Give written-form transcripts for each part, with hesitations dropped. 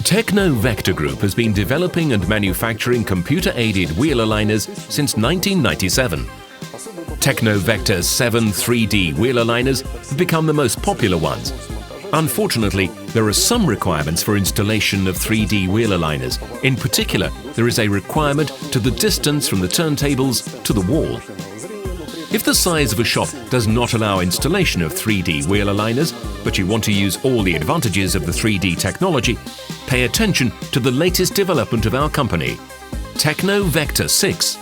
TechnoVector Group has been developing and manufacturing computer-aided wheel aligners since 1997. TechnoVector 7 3D wheel aligners have become the most popular ones. Unfortunately, there are some requirements for installation of 3D wheel aligners. In particular, there is a requirement to the distance from the turntables to the wall. If the size of a shop does not allow installation of 3D wheel aligners, but you want to use all the advantages of the 3D technology, pay attention to the latest development of our company, TechnoVector 6.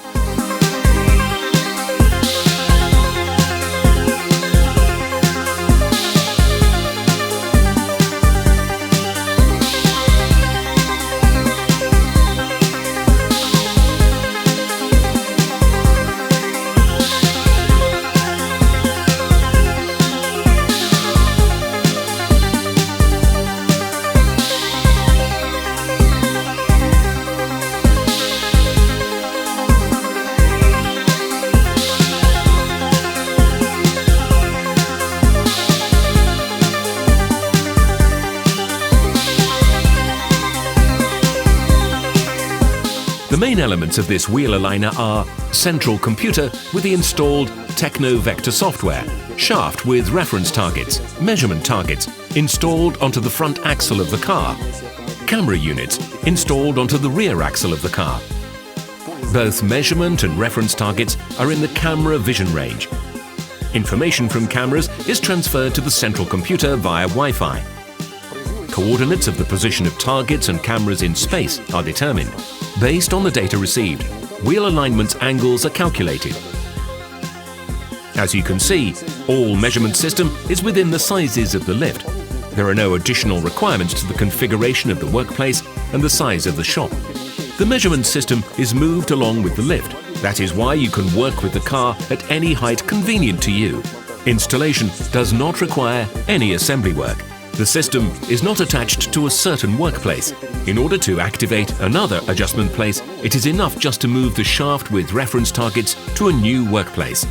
The main elements of this wheel aligner are central computer with the installed TechnoVector software, shaft with reference targets, measurement targets installed onto the front axle of the car, camera units installed onto the rear axle of the car. Both measurement and reference targets are in the camera vision range. Information from cameras is transferred to the central computer via Wi-Fi. Coordinates of the position of targets and cameras in space are determined. Based on the data received, wheel alignment angles are calculated. As you can see, all measurement system is within the sizes of the lift. There are no additional requirements to the configuration of the workplace and the size of the shop. The measurement system is moved along with the lift. That is why you can work with the car at any height convenient to you. Installation does not require any assembly work. The system is not attached to a certain workplace. In order to activate another adjustment place, it is enough just to move the shaft with reference targets to a new workplace.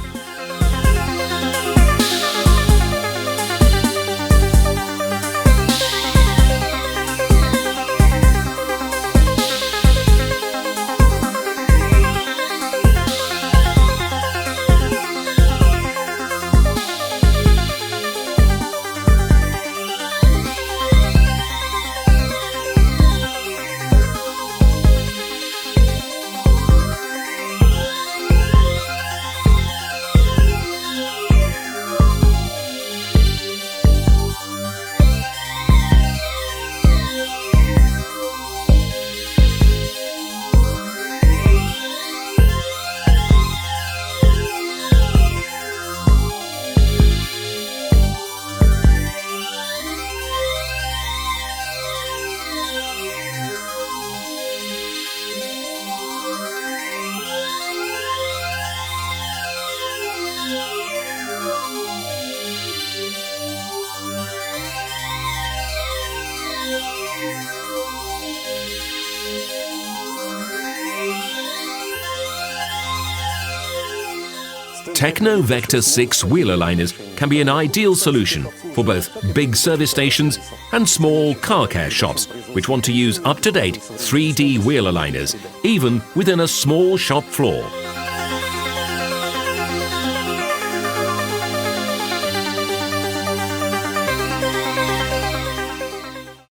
TechnoVector 6 wheel aligners can be an ideal solution for both big service stations and small car care shops which want to use up-to-date 3D wheel aligners, even within a small shop floor.